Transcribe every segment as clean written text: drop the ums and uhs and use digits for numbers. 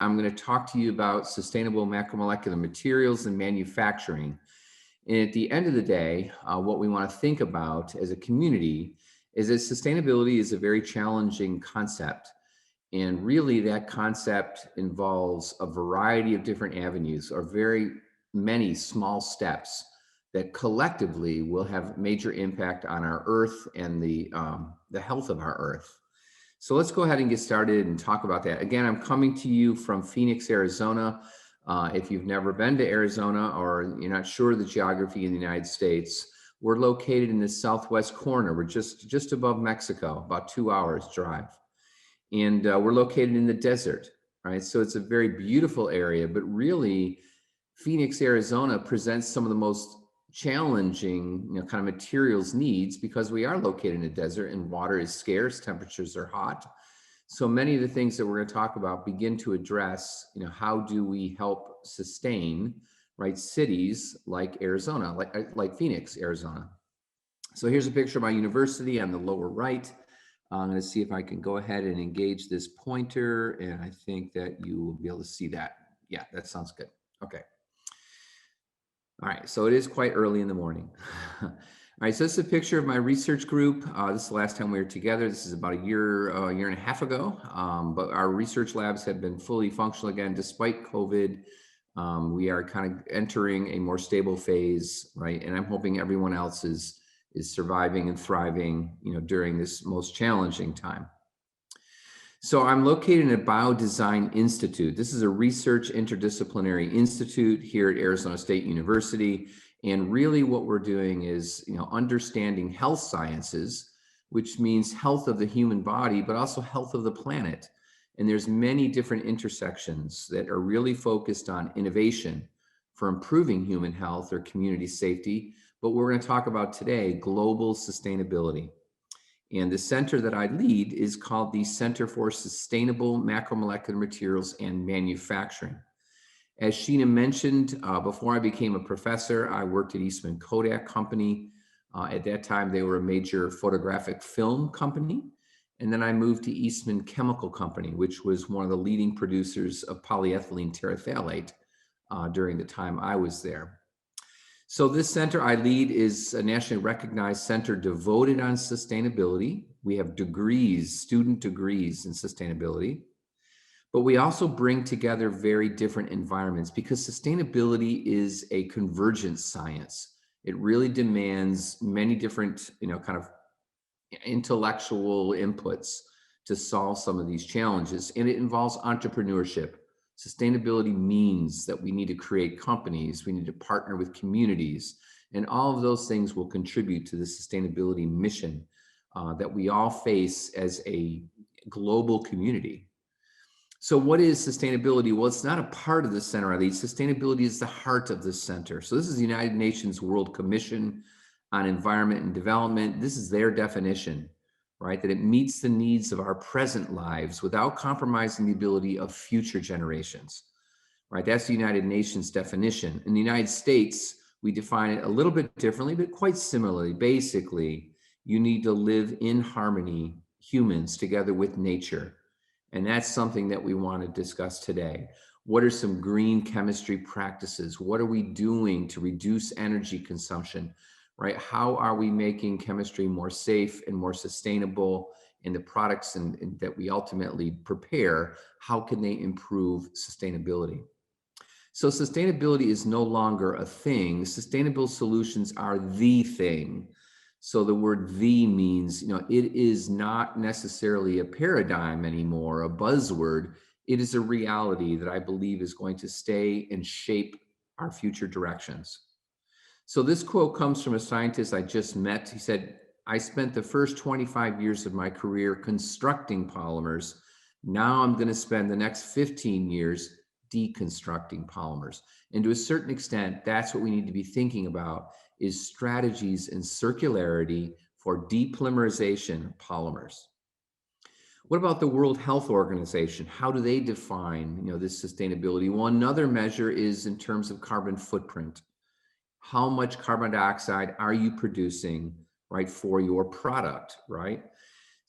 I'm going to talk to you about sustainable macromolecular materials and manufacturing. And at the end of the day, what we want to think about as a community is that sustainability is a very challenging concept. And really, that concept involves a variety of different avenues or very many small steps that collectively will have major impact on our Earth and the health of our Earth. So let's go ahead and get started and talk about that. Again, I'm coming to you from Phoenix, Arizona. If you've never been to Arizona or you're not sure of the geography in the United States, we're located in the southwest corner. We're just above Mexico, about 2 hours drive. And we're located in the desert, right? So it's a very beautiful area, but really Phoenix, Arizona presents some of the most challenging, kind of materials needs because we are located in a desert and water is scarce, temperatures are hot. So many of the things that we're going to talk about begin to address, how do we help sustain, right, cities like Arizona, like Phoenix, Arizona. So here's a picture of my university on the lower right. I'm going to see if I can go ahead and engage this pointer, and I think that you will be able to see that. Yeah, that sounds good. Okay. All right, so it is quite early in the morning. All right, so this is a picture of my research group. This is the last time we were together. This is about a year and a half ago, but our research labs have been fully functional again, despite COVID. We are kind of entering a more stable phase, right? And I'm hoping everyone else is surviving and thriving, during this most challenging time. So I'm located in a Biodesign Institute. This is a research interdisciplinary institute here at Arizona State University. And really what we're doing is, understanding health sciences, which means health of the human body, but also health of the planet. And there's many different intersections that are really focused on innovation for improving human health or community safety. But we're going to talk about today, global sustainability. And the center that I lead is called the Center for Sustainable Macromolecular Materials and Manufacturing. As Sheena mentioned, before I became a professor, I worked at Eastman Kodak Company. At that time, they were a major photographic film company. And then I moved to Eastman Chemical Company, which was one of the leading producers of polyethylene terephthalate during the time I was there. So this center I lead is a nationally recognized center devoted on sustainability. We have degrees, student degrees in sustainability, but we also bring together very different environments because sustainability is a convergent science. It really demands many different, kind of intellectual inputs to solve some of these challenges, and it involves entrepreneurship. Sustainability means that we need to create companies, we need to partner with communities, and all of those things will contribute to the sustainability mission that we all face as a global community. So what is sustainability? Well, it's not a part of the center I lead. Sustainability is the heart of the center. So this is the United Nations World Commission on Environment and Development. This is their definition, right? That it meets the needs of our present lives without compromising the ability of future generations, right? That's the United Nations definition. In the United States, we define it a little bit differently, but quite similarly. Basically, you need to live in harmony, humans together with nature. And that's something that we want to discuss today. What are some green chemistry practices? What are we doing to reduce energy consumption? Right? How are we making chemistry more safe and more sustainable in the products and that we ultimately prepare? How can they improve sustainability? So sustainability is no longer a thing. Sustainable solutions are the thing. So the word "the" means, it is not necessarily a paradigm anymore, a buzzword. It is a reality that I believe is going to stay and shape our future directions. So this quote comes from a scientist I just met. He said, "I spent the first 25 years of my career constructing polymers. Now I'm going to spend the next 15 years deconstructing polymers." And to a certain extent, that's what we need to be thinking about is strategies in circularity for depolymerization of polymers. What about the World Health Organization? How do they define, this sustainability? Well, another measure is in terms of carbon footprint. How much carbon dioxide are you producing, right, for your product, right?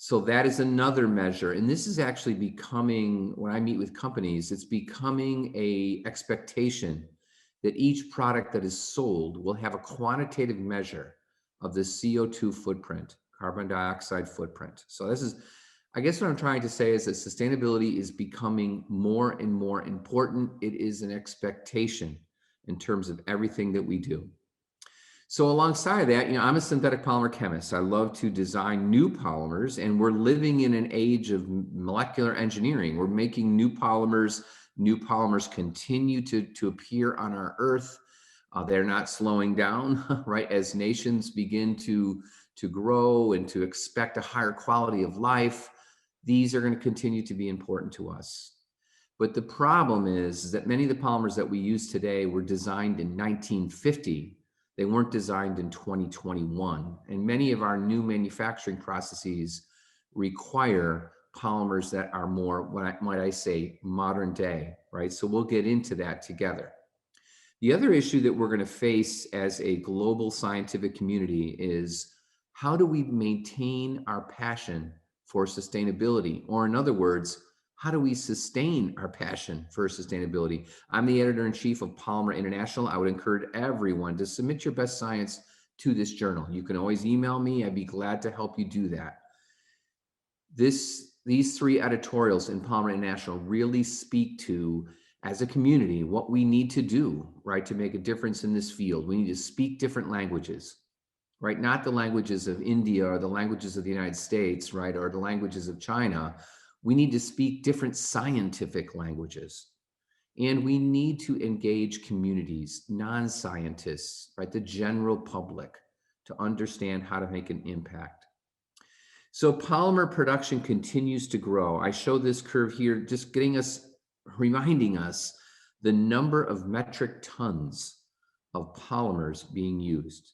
So that is another measure. And this is actually becoming, when I meet with companies, it's becoming a expectation that each product that is sold will have a quantitative measure of the CO2 footprint, carbon dioxide footprint. So this is, I guess what I'm trying to say is that sustainability is becoming more and more important. It is an expectation in terms of everything that we do. So alongside that, I'm a synthetic polymer chemist. I love to design new polymers, and we're living in an age of molecular engineering. We're making new polymers. New polymers continue to appear on our Earth. They're not slowing down, right? As nations begin to grow and to expect a higher quality of life, these are going to continue to be important to us. But the problem is that many of the polymers that we use today were designed in 1950. They weren't designed in 2021. And many of our new manufacturing processes require polymers that are more, what might I say, modern day, right? So we'll get into that together. The other issue that we're going to face as a global scientific community is, how do we maintain our passion for sustainability? Or in other words, how do we sustain our passion for sustainability? I'm the editor-in-chief of Polymer International. I would encourage everyone to submit your best science to this journal. You can always email me. I'd be glad to help you do that. These three editorials in Polymer International really speak to, as a community, what we need to do, right, to make a difference in this field. We need to speak different languages, right? Not the languages of India or the languages of the United States, right, or the languages of China. We need to speak different scientific languages. And we need to engage communities, non-scientists, right, the general public, to understand how to make an impact. So polymer production continues to grow. I show this curve here, just reminding us the number of metric tons of polymers being used.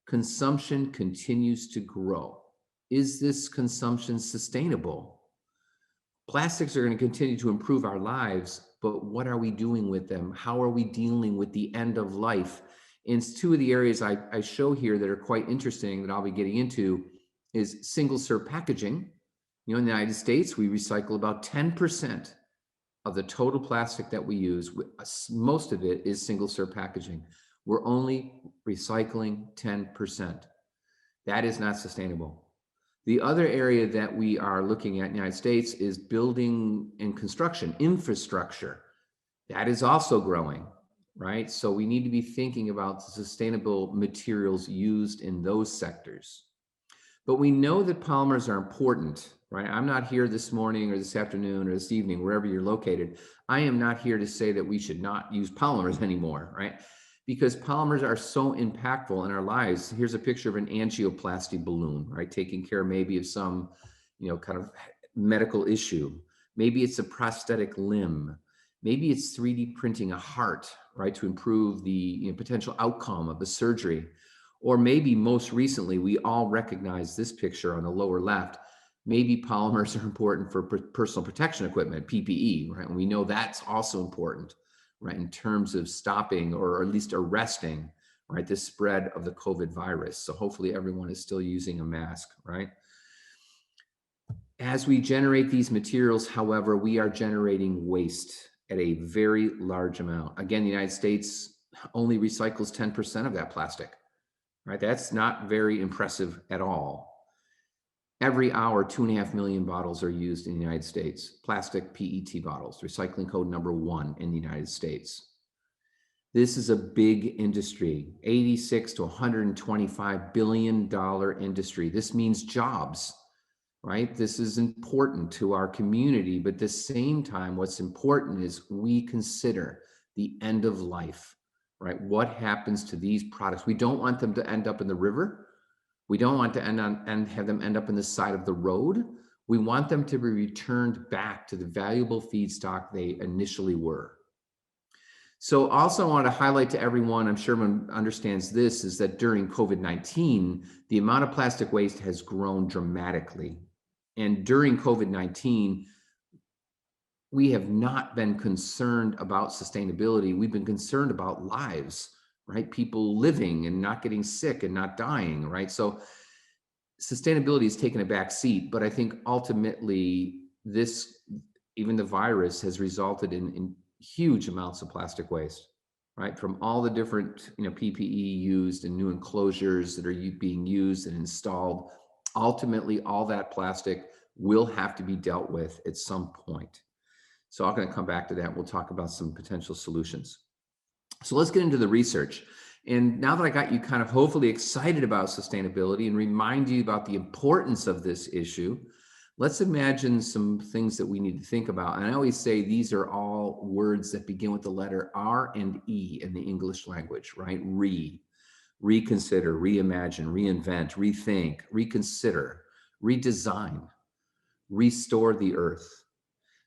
Consumption continues to grow. Is this consumption sustainable? Plastics are going to continue to improve our lives, but what are we doing with them? How are we dealing with the end of life? And two of the areas I show here that are quite interesting that I'll be getting into is single-serve packaging. In the United States, we recycle about 10% of the total plastic that we use. Most of it is single-serve packaging. We're only recycling 10%. That is not sustainable. The other area that we are looking at in the United States is building and construction, infrastructure. That is also growing, right? So we need to be thinking about the sustainable materials used in those sectors. But we know that polymers are important, right? I'm not here this morning or this afternoon or this evening, wherever you're located. I am not here to say that we should not use polymers anymore, right? Because polymers are so impactful in our lives. Here's a picture of an angioplasty balloon, right? Taking care maybe of some, kind of medical issue. Maybe it's a prosthetic limb. Maybe it's 3D printing a heart, right? To improve the potential outcome of a surgery. Or maybe most recently, we all recognize this picture on the lower left. Maybe polymers are important for personal protection equipment, PPE, right? And we know that's also important, right, in terms of stopping or at least arresting, right, the spread of the COVID virus. So hopefully everyone is still using a mask, right? As we generate these materials, however, we are generating waste at a very large amount. Again, the United States only recycles 10% of that plastic. Right? That's not very impressive at all. Every hour, 2.5 million bottles are used in the United States, plastic PET bottles, recycling code number 1 in the United States. This is a big industry, $86 to $125 billion industry. This means jobs, right? This is important to our community, but at the same time, what's important is we consider the end of life. Right? What happens to these products? We don't want them to end up in the river. We don't want to have them end up in the side of the road. We want them to be returned back to the valuable feedstock they initially were. So also I want to highlight to everyone, I'm sure everyone understands this, is that during COVID-19, the amount of plastic waste has grown dramatically. And during COVID-19, we have not been concerned about sustainability. We've been concerned about lives, right? People living and not getting sick and not dying, right? So sustainability has taken a back seat, but I think ultimately even the virus has resulted in huge amounts of plastic waste, right? From all the different, PPE used and new enclosures that are being used and installed, ultimately all that plastic will have to be dealt with at some point. So I'm going to come back to that. We'll talk about some potential solutions. So let's get into the research. And now that I got you kind of hopefully excited about sustainability and remind you about the importance of this issue, let's imagine some things that we need to think about. And I always say these are all words that begin with the letter R and E in the English language, right? Reconsider, reimagine, reinvent, rethink, reconsider, redesign, restore the earth.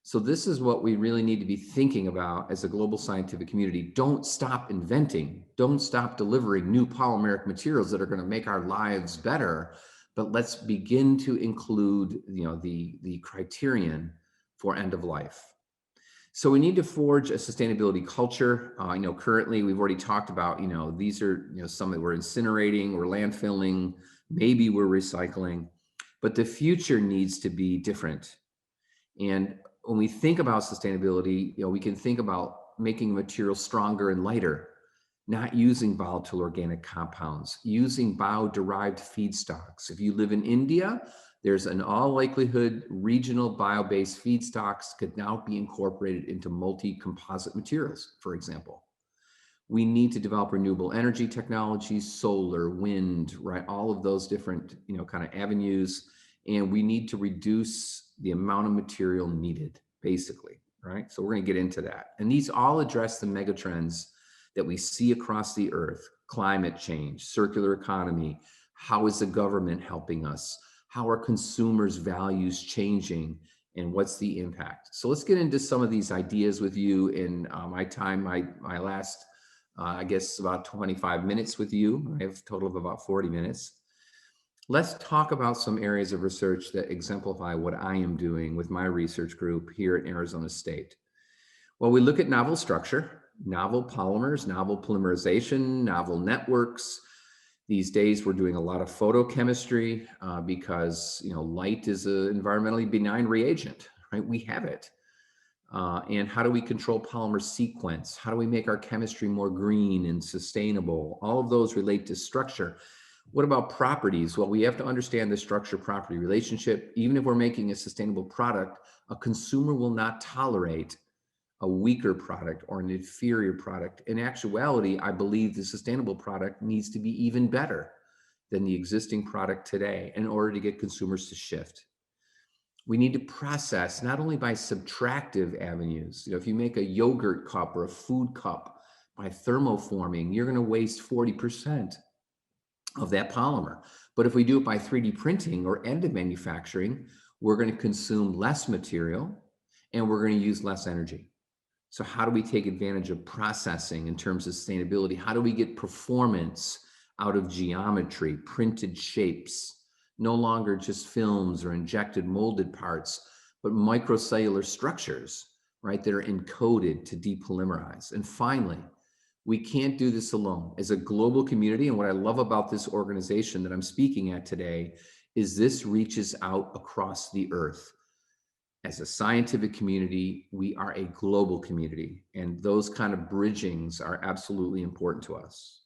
So this is what we really need to be thinking about as a global scientific community. Don't stop inventing. Don't stop delivering new polymeric materials that are going to make our lives better. But let's begin to include, the criterion for end of life. So we need to forge a sustainability culture. Currently we've already talked about, these are, some that we're incinerating, we're landfilling, maybe we're recycling, but the future needs to be different. And when we think about sustainability, we can think about making materials stronger and lighter, not using volatile organic compounds, using bio-derived feedstocks. If you live in India, there's in all likelihood regional bio-based feedstocks could now be incorporated into multi-composite materials, for example. We need to develop renewable energy technologies, solar, wind, right? All of those different, kind of avenues. And we need to reduce the amount of material needed, basically, right? So we're going to get into that. And these all address the megatrends that we see across the earth: climate change, circular economy. How is the government helping us? How are consumers' values changing? And what's the impact? So let's get into some of these ideas with you in my last, I guess, about 25 minutes with you. I have a total of about 40 minutes. Let's talk about some areas of research that exemplify what I am doing with my research group here at Arizona State. Well, we look at novel structure, novel polymers, novel polymerization, novel networks. These days, we're doing a lot of photochemistry because, light is an environmentally benign reagent, right? We have it. And how do we control polymer sequence? How do we make our chemistry more green and sustainable? All of those relate to structure. What about properties? Well, we have to understand the structure-property relationship. Even if we're making a sustainable product, a consumer will not tolerate a weaker product or an inferior product. In actuality, I believe the sustainable product needs to be even better than the existing product today in order to get consumers to shift. We need to process not only by subtractive avenues. If you make a yogurt cup or a food cup by thermoforming, you're going to waste 40% of that polymer. But if we do it by 3D printing or additive manufacturing, we're going to consume less material and we're going to use less energy. So how do we take advantage of processing in terms of sustainability? How do we get performance out of geometry, printed shapes, no longer just films or injected molded parts, but microcellular structures, right, that are encoded to depolymerize? And finally, we can't do this alone. As a global community, and what I love about this organization that I'm speaking at today is this reaches out across the earth. As a scientific community, we are a global community, and those kind of bridgings are absolutely important to us.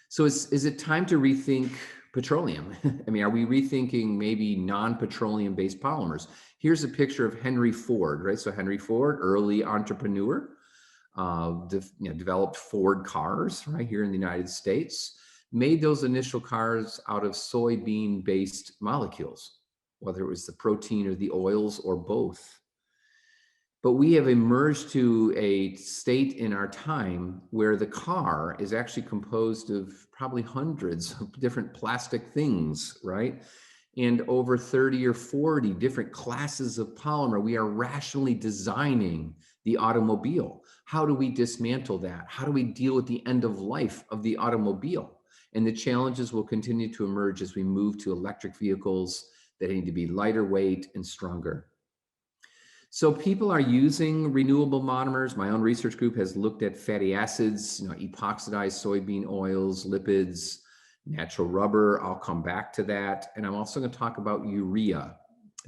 So is it time to rethink petroleum? I mean, are we rethinking maybe non-petroleum based polymers? Here's a picture of Henry Ford, right? So Henry Ford, early entrepreneur, developed Ford cars right here in the United States, made those initial cars out of soybean-based molecules, whether it was the protein or the oils or both. But we have emerged to a state in our time where the car is actually composed of probably hundreds of different plastic things, right? And over 30 or 40 different classes of polymer. We are rationally designing the automobile. How do we dismantle that? How do we deal with the end of life of the automobile? And the challenges will continue to emerge as we move to electric vehicles that need to be lighter weight and stronger. So people are using renewable monomers. My own research group has looked at fatty acids, epoxidized soybean oils, lipids, natural rubber. I'll come back to that. And I'm also going to talk about urea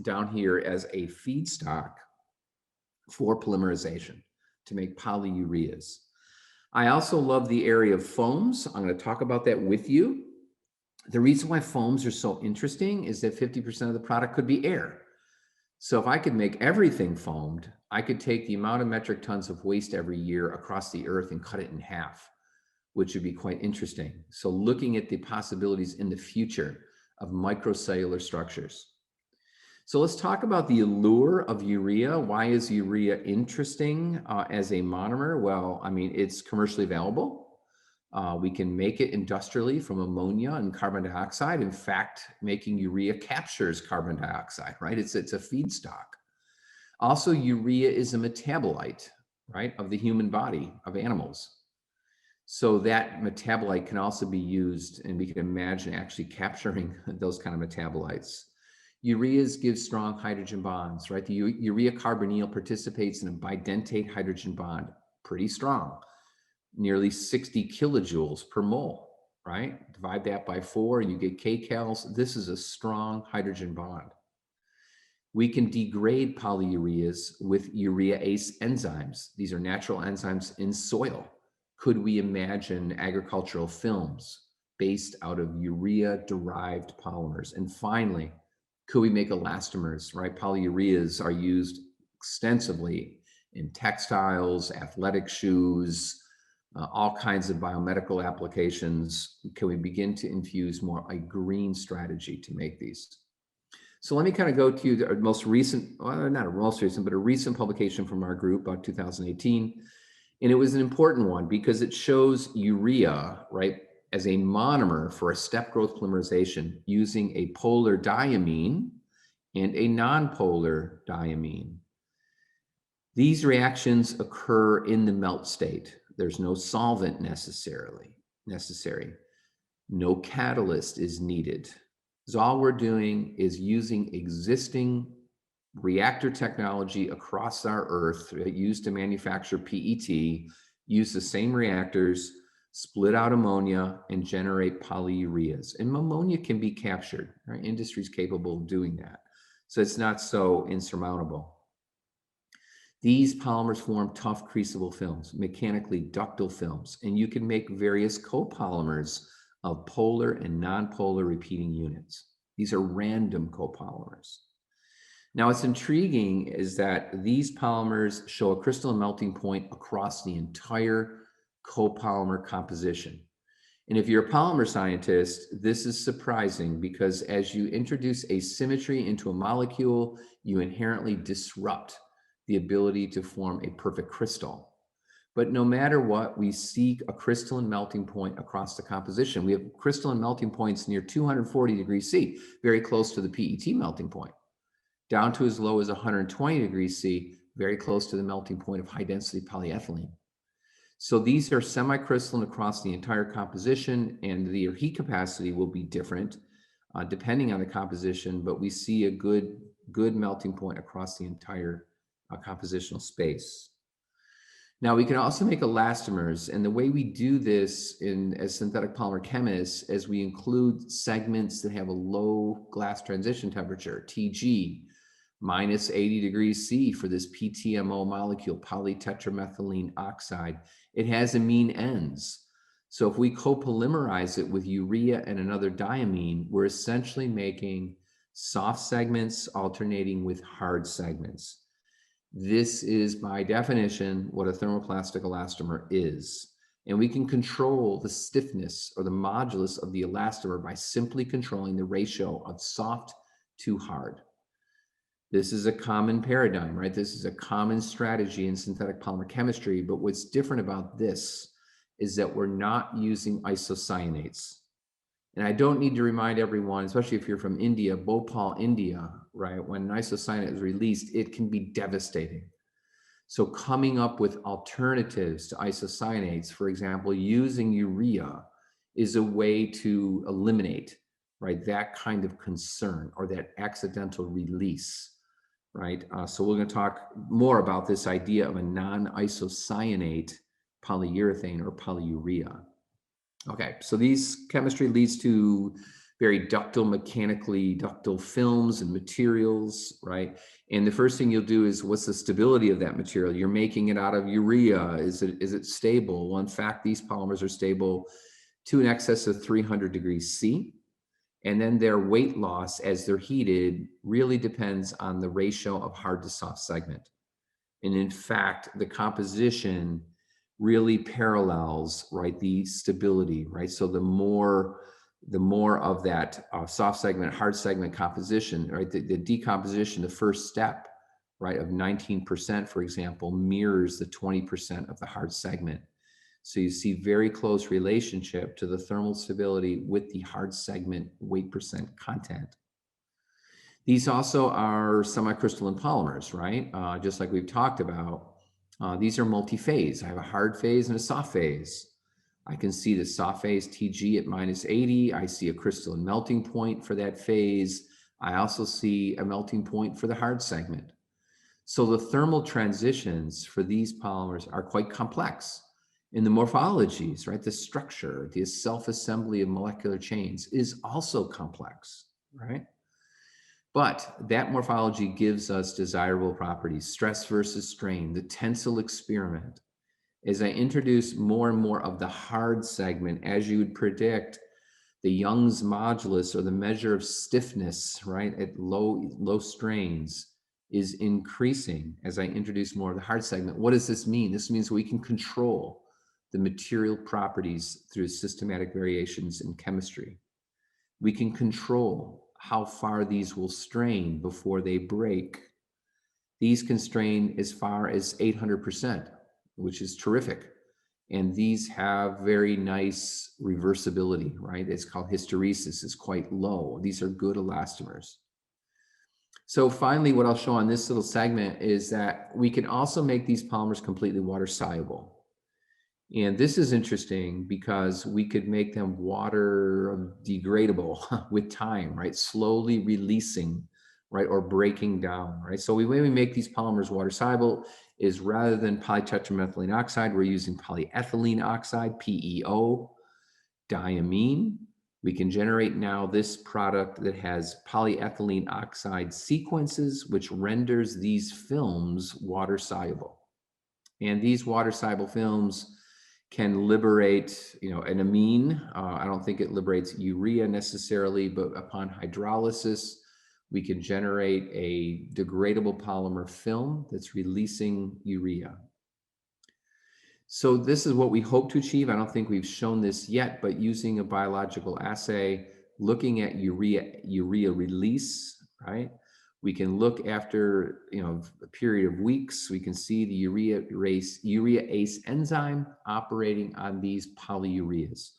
down here as a feedstock for polymerization to make polyureas. I also love the area of foams. I'm going to talk about that with you. The reason why foams are so interesting is that 50% of the product could be air. So if I could make everything foamed, I could take the amount of metric tons of waste every year across the earth and cut it in half, which would be quite interesting. So looking at the possibilities in the future of microcellular structures. So let's talk about the allure of urea. Why is urea interesting as a monomer? Well, I mean, it's commercially available. We can make it industrially from ammonia and carbon dioxide. In fact, making urea captures carbon dioxide, right? It's a feedstock. Also, urea is a metabolite, right, of the human body, of animals. So that metabolite can also be used, and we can imagine actually capturing those kind of metabolites. Ureas give strong hydrogen bonds, right? The urea carbonyl participates in a bidentate hydrogen bond, pretty strong, nearly 60 kilojoules per mole, right? Divide that by 4, you get kcals. This is a strong hydrogen bond. We can degrade polyureas with urease enzymes. These are natural enzymes in soil. Could we imagine agricultural films based out of urea-derived polymers? And finally, could we make elastomers, right? Polyureas are used extensively in textiles, athletic shoes, all kinds of biomedical applications. Can we begin to infuse more a green strategy to make these? So let me kind of go to the most recent, well, not a most recent, but a recent publication from our group about 2018. And it was an important one because it shows urea, right, as a monomer for a step growth polymerization using a polar diamine and a nonpolar diamine. These reactions occur in the melt state. There's no solvent necessary. No catalyst is needed. So all we're doing is using existing reactor technology across our earth used to manufacture PET, use the same reactors, split out ammonia, and generate polyureas. And ammonia can be captured, right? Industry's capable of doing that. So it's not so insurmountable. These polymers form tough creasable films, mechanically ductile films, and you can make various copolymers of polar and nonpolar repeating units. These are random copolymers. Now, what's intriguing is that these polymers show a crystalline melting point across the entire copolymer composition. And if you're a polymer scientist, this is surprising because as you introduce asymmetry into a molecule, you inherently disrupt the ability to form a perfect crystal. But no matter what, we seek a crystalline melting point across the composition. We have crystalline melting points near 240 degrees C, very close to the PET melting point, down to as low as 120 degrees C, very close to the melting point of high density polyethylene. So these are semi-crystalline across the entire composition, and their heat capacity will be different depending on the composition, but we see a good melting point across the entire compositional space. Now, we can also make elastomers, and the way we do this as synthetic polymer chemists is we include segments that have a low glass transition temperature, TG, minus 80 degrees C for this PTMO molecule, polytetramethylene oxide. It has amine ends. So if we copolymerize it with urea and another diamine, we're essentially making soft segments alternating with hard segments. This is by definition what a thermoplastic elastomer is. And we can control the stiffness or the modulus of the elastomer by simply controlling the ratio of soft to hard. This is a common paradigm, right? This is a common strategy in synthetic polymer chemistry, but what's different about this is that we're not using isocyanates. And I don't need to remind everyone, especially if you're from India, Bhopal, India, right? When an isocyanate is released, it can be devastating. So coming up with alternatives to isocyanates, for example, using urea is a way to eliminate, right, that kind of concern or that accidental release, right? So we're going to talk more about this idea of a non-isocyanate polyurethane or polyurea. Okay, so these chemistry leads to very ductile, mechanically ductile films and materials, right? And the first thing you'll do is, what's the stability of that material? You're making it out of urea. Is it stable? Well, in fact, these polymers are stable to in excess of 300 degrees C. And then their weight loss as they're heated really depends on the ratio of hard to soft segment. And in fact, the composition really parallels, right, the stability, right? So the more of that soft segment, hard segment composition, right, the decomposition, the first step, right, of 19%, for example, mirrors the 20% of the hard segment. So you see very close relationship to the thermal stability with the hard segment weight percent content. These also are semi-crystalline polymers, right? Just like we've talked about. These are multi-phase. I have a hard phase and a soft phase. I can see the soft phase Tg at -80. I see a crystalline melting point for that phase. I also see a melting point for the hard segment. So the thermal transitions for these polymers are quite complex. In the morphologies, right? The structure, the self-assembly of molecular chains is also complex, right? But that morphology gives us desirable properties, stress versus strain, the tensile experiment. As I introduce more and more of the hard segment, as you would predict, the Young's modulus, or the measure of stiffness, right, at low strains, is increasing as I introduce more of the hard segment. What does this mean? This means we can control the material properties through systematic variations in chemistry. We can control how far these will strain before they break. These can strain as far as 800%, which is terrific. And these have very nice reversibility, right? It's called hysteresis, it's quite low. These are good elastomers. So finally, what I'll show on this little segment is that we can also make these polymers completely water soluble. And this is interesting because we could make them water degradable with time, right? Slowly releasing, right? Or breaking down, right? So the way we make these polymers water soluble is, rather than polytetramethylene oxide, we're using polyethylene oxide, PEO, diamine. We can generate now this product that has polyethylene oxide sequences, which renders these films water soluble. And these water soluble films can liberate, an amine. I don't think it liberates urea necessarily, but upon hydrolysis, we can generate a degradable polymer film that's releasing urea. So this is what we hope to achieve. I don't think we've shown this yet, but using a biological assay, looking at urea release, right? We can look after a period of weeks. We can see the urease enzyme operating on these polyureas.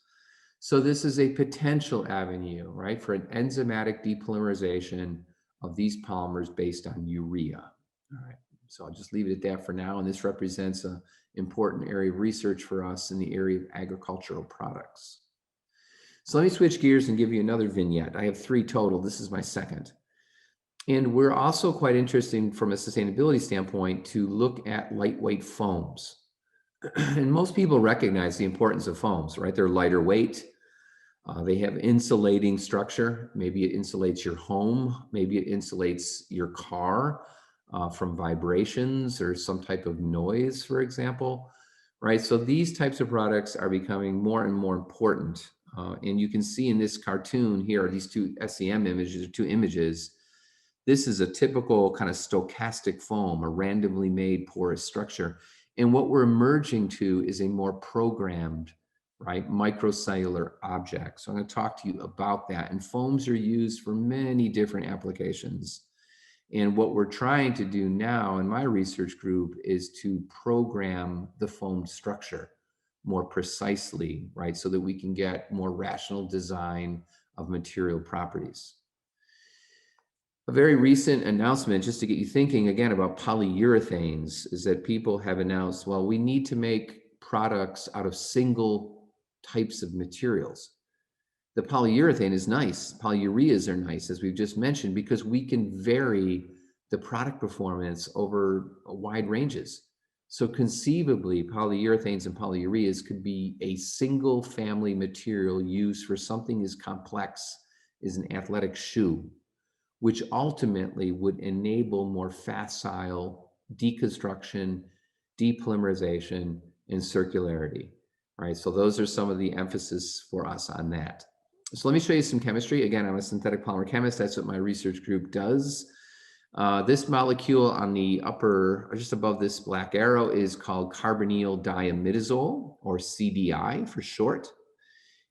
So this is a potential avenue, right, for an enzymatic depolymerization of these polymers based on urea. All right. So I'll just leave it at that for now. And this represents an important area of research for us in the area of agricultural products. So let me switch gears and give you another vignette. I have 3 total. This is my second. And we're also quite interested from a sustainability standpoint to look at lightweight foams. And most people recognize the importance of foams, right? They're lighter weight. They have insulating structure. Maybe it insulates your home. Maybe it insulates your car from vibrations or some type of noise, for example, right? So these types of products are becoming more and more important. And you can see in this cartoon here, these 2 SEM images, 2 images. This is a typical kind of stochastic foam, a randomly made porous structure. And what we're emerging to is a more programmed, right, microcellular object. So I'm going to talk to you about that. And foams are used for many different applications. And what we're trying to do now in my research group is to program the foam structure more precisely, right, so that we can get more rational design of material properties. A very recent announcement, just to get you thinking again about polyurethanes, is that people have announced, well, we need to make products out of single types of materials. The polyurethane is nice. Polyureas are nice, as we've just mentioned, because we can vary the product performance over wide ranges. So conceivably, polyurethanes and polyureas could be a single family material used for something as complex as an athletic shoe, which ultimately would enable more facile deconstruction, depolymerization, and circularity, right? So those are some of the emphasis for us on that. So let me show you some chemistry. Again, I'm a synthetic polymer chemist. That's what my research group does. This molecule on the upper, or just above this black arrow, is called carbonyl diimidazole, or CDI for short.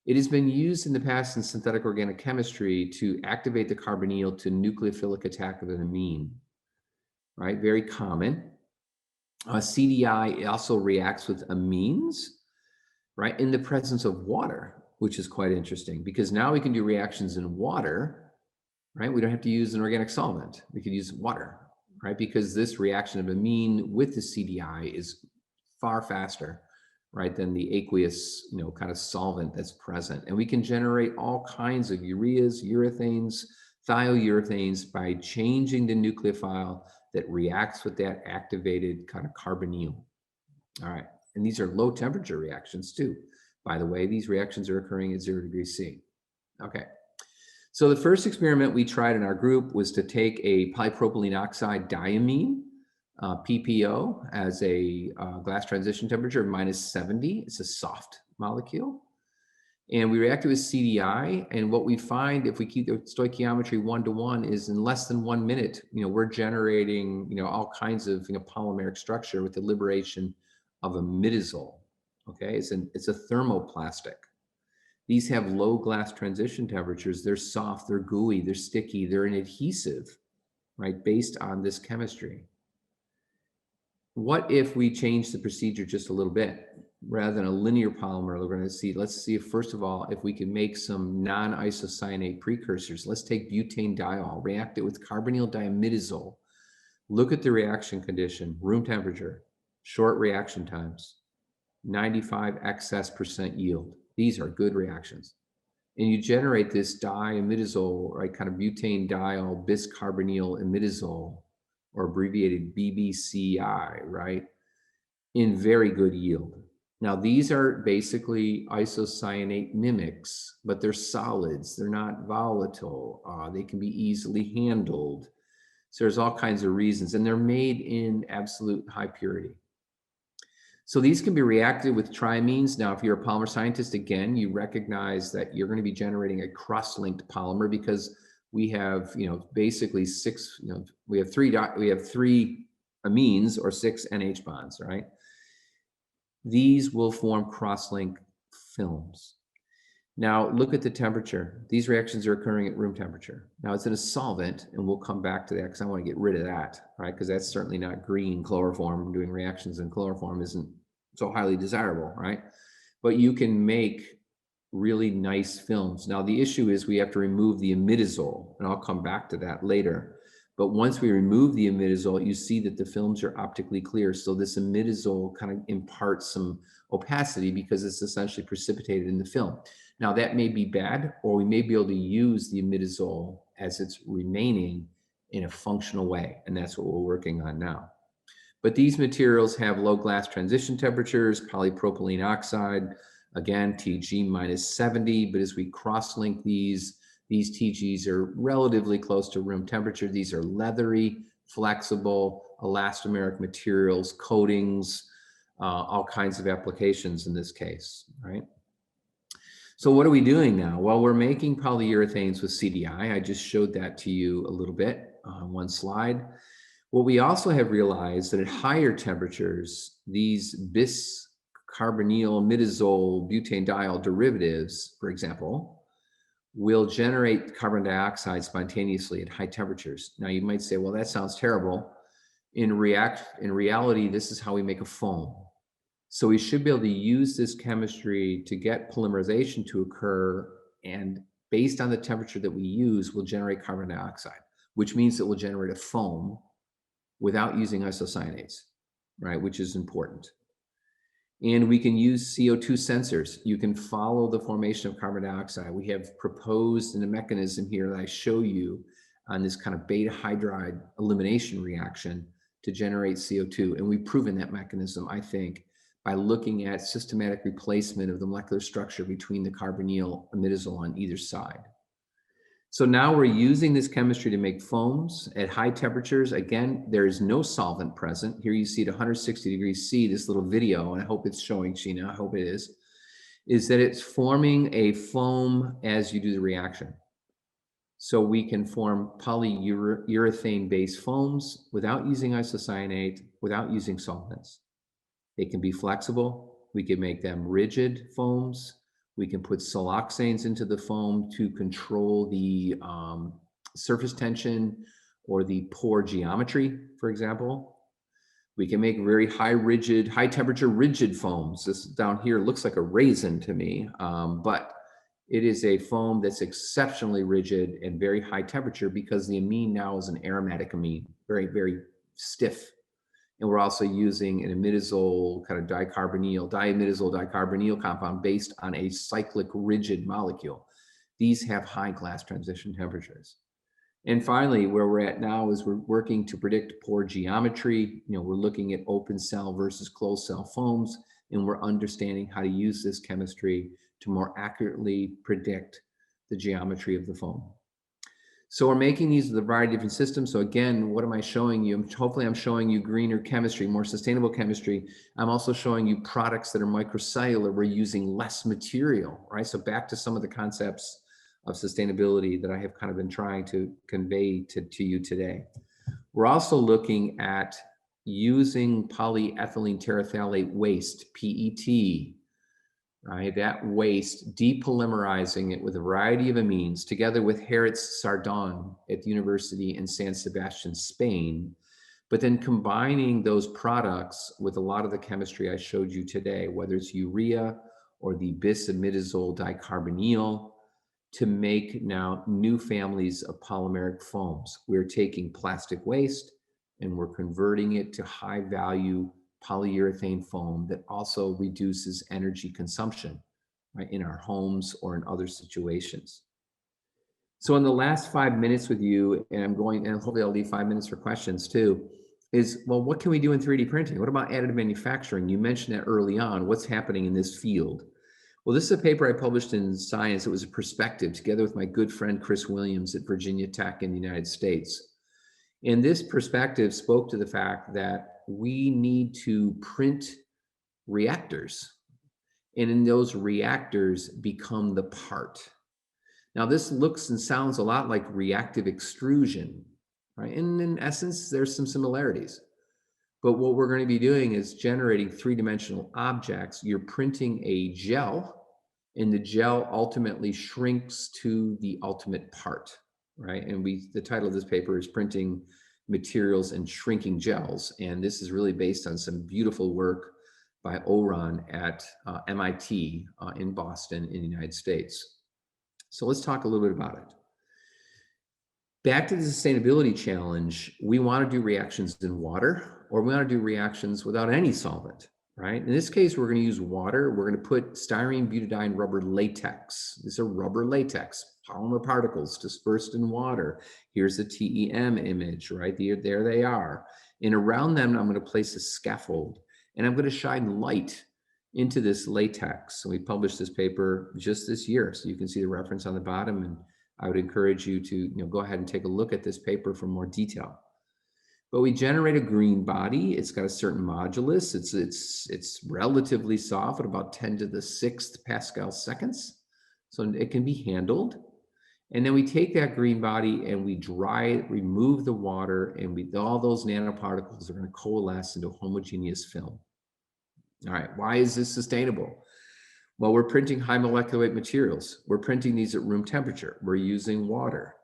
It has been used in the past in synthetic organic chemistry to activate the carbonyl to nucleophilic attack of an amine, right? Very common. CDI also reacts with amines, right, in the presence of water, which is quite interesting because now we can do reactions in water, right? We don't have to use an organic solvent. We could use water, right? Because this reaction of amine with the CDI is far faster, right, than the aqueous, kind of solvent that's present. And we can generate all kinds of ureas, urethanes, thiourethanes by changing the nucleophile that reacts with that activated kind of carbonyl. All right. And these are low temperature reactions too. By the way, these reactions are occurring at 0 degrees C. Okay. So the first experiment we tried in our group was to take a polypropylene oxide diamine, PPO, as a glass transition temperature of -70. It's a soft molecule. And we reacted with CDI. And what we find if we keep the stoichiometry 1-to-1 is in less than 1 minute, we're generating, all kinds of, polymeric structure with the liberation of imidazole. Okay, it's a thermoplastic. These have low glass transition temperatures. They're soft, they're gooey, they're sticky, they're an adhesive, right, based on this chemistry. What if we change the procedure just a little bit? Rather than a linear polymer, we're going to see, let's see if, first of all, if we can make some non-isocyanate precursors. Let's take butane diol, react it with carbonyl diimidazole. Look at the reaction condition, room temperature, short reaction times, 95 excess % yield. These are good reactions. And you generate this diimidazole, right, kind of butane diol biscarbonyl imidazole, or abbreviated BBCI, right, in very good yield. Now, these are basically isocyanate mimics, but they're solids. They're not volatile. They can be easily handled. So there's all kinds of reasons, and they're made in absolute high purity. So these can be reacted with triamines. Now, if you're a polymer scientist, again, you recognize that you're going to be generating a cross-linked polymer because we have, basically six, we have three amines or 6 NH bonds, right? These will form cross-link films. Now, look at the temperature. These reactions are occurring at room temperature. Now, it's in a solvent, and we'll come back to that because I want to get rid of that, right? Because that's certainly not green chloroform. Doing reactions in chloroform isn't so highly desirable, right? But you can make really nice films. Now, the issue is we have to remove the imidazole, and I'll come back to that later. But once we remove the imidazole, you see that the films are optically clear. So this imidazole kind of imparts some opacity because it's essentially precipitated in the film. Now, that may be bad, or we may be able to use the imidazole as it's remaining in a functional way. And that's what we're working on now. But these materials have low glass transition temperatures, polypropylene oxide, again, TG -70. But as we cross-link these TGs are relatively close to room temperature. These are leathery, flexible, elastomeric materials, coatings, all kinds of applications in this case, right? So what are we doing now? Well, we're making polyurethanes with CDI. I just showed that to you a little bit on one slide. What we also have realized that at higher temperatures, these biscarbonyl imidazole butane diol derivatives, for example, will generate carbon dioxide spontaneously at high temperatures. Now you might say, well, that sounds terrible. In reality, this is how we make a foam. So we should be able to use this chemistry to get polymerization to occur, and based on the temperature that we use, we'll generate carbon dioxide, which means that we'll generate a foam without using isocyanates, right, which is important. And we can use CO2 sensors. You can follow the formation of carbon dioxide. We have proposed in a mechanism here that I show you on this kind of beta hydride elimination reaction to generate CO2. And we've proven that mechanism, I think, by looking at systematic replacement of the molecular structure between the carbonyl imidazole on either side. So now we're using this chemistry to make foams at high temperatures. Again, there is no solvent present. Here you see at 160 degrees C, this little video, and I hope it's showing, Sheena, I hope it is that it's forming a foam as you do the reaction. So we can form polyurethane-based foams without using isocyanate, without using solvents. They can be flexible. We can make them rigid foams. We can put siloxanes into the foam to control the surface tension or the pore geometry, for example. We can make very high temperature rigid foams. This down here looks like a raisin to me, but it is a foam that's exceptionally rigid and very high temperature because the amine now is an aromatic amine, very, very stiff. And we're also using an imidazole kind of diimidazole dicarbonyl compound based on a cyclic rigid molecule. These have high glass transition temperatures. And finally, where we're at now is we're working to predict pore geometry. We're looking at open cell versus closed cell foams, and we're understanding how to use this chemistry to more accurately predict the geometry of the foam. So we're making these with a variety of different systems. So again, what am I showing you? Hopefully I'm showing you greener chemistry, more sustainable chemistry. I'm also showing you products that are microcellular. We're using less material, right? So back to some of the concepts of sustainability that I have kind of been trying to convey to you today. We're also looking at using polyethylene terephthalate waste, PET, right? That waste, depolymerizing it with a variety of amines, together with Harriet's Sardon at the University in San Sebastian, Spain, but then combining those products with a lot of the chemistry I showed you today, whether it's urea or the bis-imidazole dicarbonyl, to make now new families of polymeric foams. We're taking plastic waste and we're converting it to high value polyurethane foam that also reduces energy consumption, right, in our homes or in other situations. So in the last 5 minutes with you, and hopefully I'll leave 5 minutes for questions too, is, well, what can we do in 3D printing? What about additive manufacturing? You mentioned that early on, what's happening in this field? Well, this is a paper I published in Science. It was a perspective together with my good friend, Chris Williams at Virginia Tech in the United States. And this perspective spoke to the fact that we need to print reactors, and in those reactors become the part. Now, this looks and sounds a lot like reactive extrusion, right? And in essence, there's some similarities. But what we're going to be doing is generating three-dimensional objects. You're printing a gel, and the gel ultimately shrinks to the ultimate part, right? And the title of this paper is Printing Materials and Shrinking Gels. And this is really based on some beautiful work by Oran at MIT in Boston in the United States. So let's talk a little bit about it. Back to the sustainability challenge, we want to do reactions in water, or we want to do reactions without any solvent, right? In this case, we're going to use water. We're going to put styrene butadiene rubber latex. These are rubber latex, polymer particles dispersed in water. Here's the TEM image, right? There they are. And around them, I'm going to place a scaffold, and I'm going to shine light into this latex. So we published this paper just this year. So you can see the reference on the bottom, and I would encourage you to go ahead and take a look at this paper for more detail. But we generate a green body. It's got a certain modulus. It's relatively soft at about 10 to the 6th Pascal seconds. So it can be handled. And then we take that green body and we dry it, remove the water, and all those nanoparticles are going to coalesce into a homogeneous film. All right, why is this sustainable? Well, we're printing high molecular weight materials. We're printing these at room temperature. We're using water.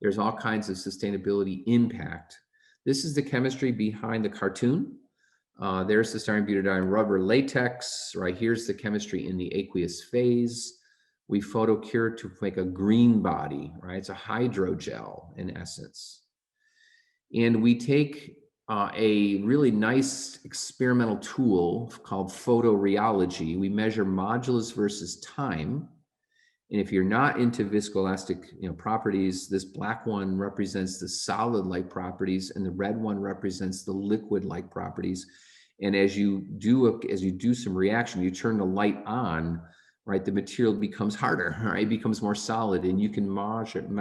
There's all kinds of sustainability impact. This is the chemistry behind the cartoon. There's the styrene butadiene rubber latex. Right here's the chemistry in the aqueous phase. We photocure to make a green body, right? It's a hydrogel in essence. And we take a really nice experimental tool called photoreology. We measure modulus versus time, And if you're not into viscoelastic, properties, this black one represents the solid-like properties, and the red one represents the liquid-like properties. And as you do some reaction, you turn the light on, right? The material becomes harder, right? It becomes more solid, and you can monitor,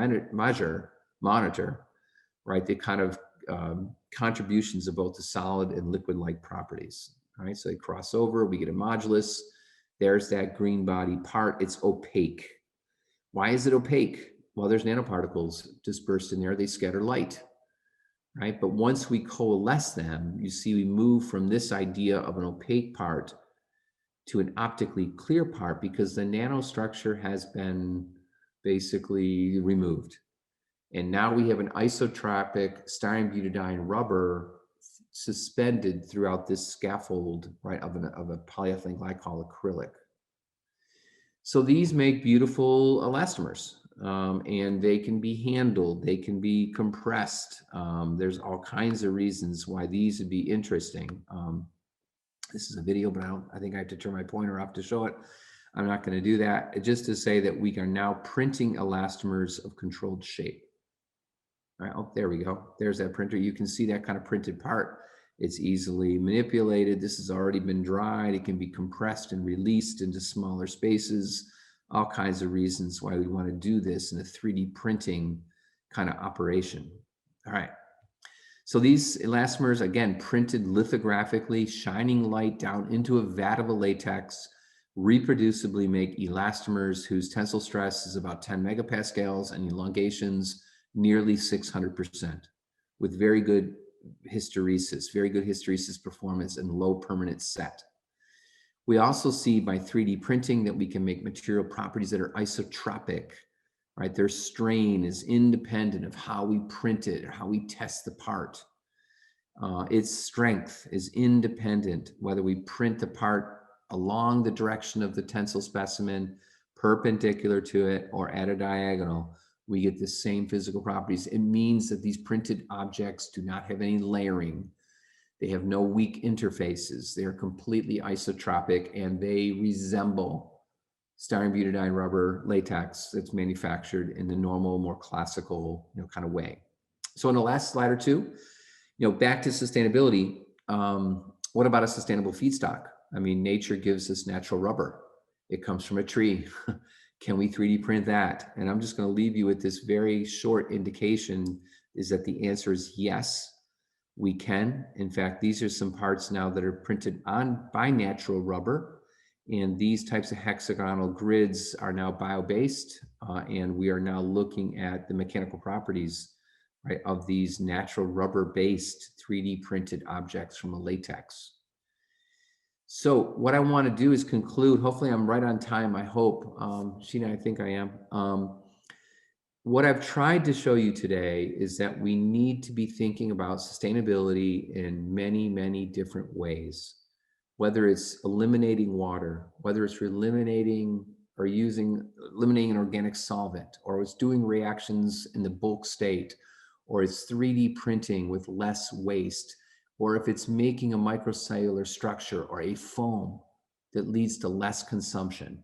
right? The kind of contributions of both the solid and liquid-like properties. All right, so they cross over, we get a modulus. There's that green body part. It's opaque. Why is it opaque? Well, there's nanoparticles dispersed in there. They scatter light, right? But once we coalesce them, you see we move from this idea of an opaque part to an optically clear part because the nanostructure has been basically removed. And now we have an isotropic styrene butadiene rubber suspended throughout this scaffold, right, of a polyethylene glycol acrylic. So these make beautiful elastomers, and they can be handled, they can be compressed. There's all kinds of reasons why these would be interesting. This is a video, but I think I have to turn my pointer off to show it. I'm not going to do that. Just to say that we are now printing elastomers of controlled shape. All right, oh, there we go. There's that printer. You can see that kind of printed part. It's easily manipulated. This has already been dried. It can be compressed and released into smaller spaces. All kinds of reasons why we want to do this in a 3D printing kind of operation. All right. So these elastomers, again, printed lithographically, shining light down into a vat of a latex, reproducibly make elastomers whose tensile stress is about 10 megapascals and elongations nearly 600%, with very good hysteresis performance and low permanent set. We also see by 3D printing that we can make material properties that are isotropic, right? Their strain is independent of how we print it or how we test the part. Its strength is independent, whether we print the part along the direction of the tensile specimen, perpendicular to it, or at a diagonal. We get the same physical properties. It means that these printed objects do not have any layering. They have no weak interfaces. They are completely isotropic, and they resemble styrene butadiene rubber latex that's manufactured in the normal, more classical, kind of way. So in the last slide or two, back to sustainability. What about a sustainable feedstock? I mean, nature gives us natural rubber. It comes from a tree. Can we 3D print that? And I'm just going to leave you with this very short indication is that the answer is yes, we can. In fact, these are some parts now that are printed by natural rubber. And these types of hexagonal grids are now bio-based. And we are now looking at the mechanical properties, right, of these natural rubber-based 3D printed objects from a latex. So what I want to do is conclude. Hopefully I'm right on time, I hope. Sheena, I think I am. What I've tried to show you today is that we need to be thinking about sustainability in many, many different ways, whether it's eliminating water, whether it's eliminating an organic solvent, or it's doing reactions in the bulk state, or it's 3D printing with less waste, or if it's making a microcellular structure or a foam that leads to less consumption.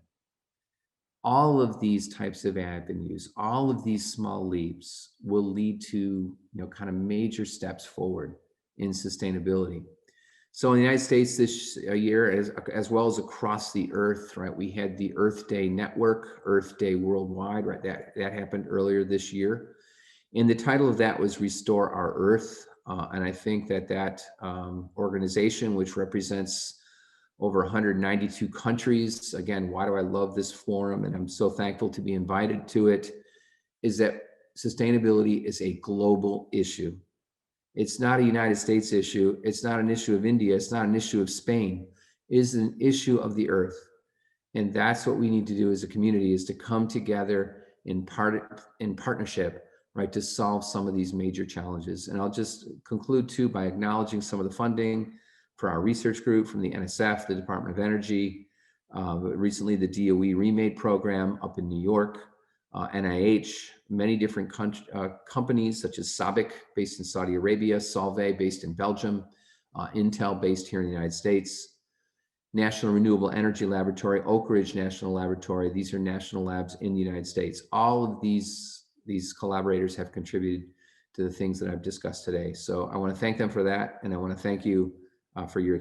All of these types of avenues, all of these small leaps will lead to, kind of major steps forward in sustainability. So in the United States this year, as well as across the earth, right, we had the Earth Day Network, Earth Day Worldwide, right, that happened earlier this year. And the title of that was Restore Our Earth. And I think that organization, which represents over 192 countries, again, why do I love this forum? And I'm so thankful to be invited to it, is that sustainability is a global issue. It's not a United States issue. It's not an issue of India. It's not an issue of Spain. It is an issue of the earth. And that's what we need to do as a community, is to come together in partnership, right, to solve some of these major challenges. And I'll just conclude too by acknowledging some of the funding for our research group from the NSF, the Department of Energy, recently the DOE Remade program up in New York, NIH, many different companies such as SABIC based in Saudi Arabia, Solvay based in Belgium, Intel based here in the United States, National Renewable Energy Laboratory, Oak Ridge National Laboratory. These are national labs in the United States. All of these collaborators have contributed to the things that I've discussed today. So I want to thank them for that, and I want to thank you for your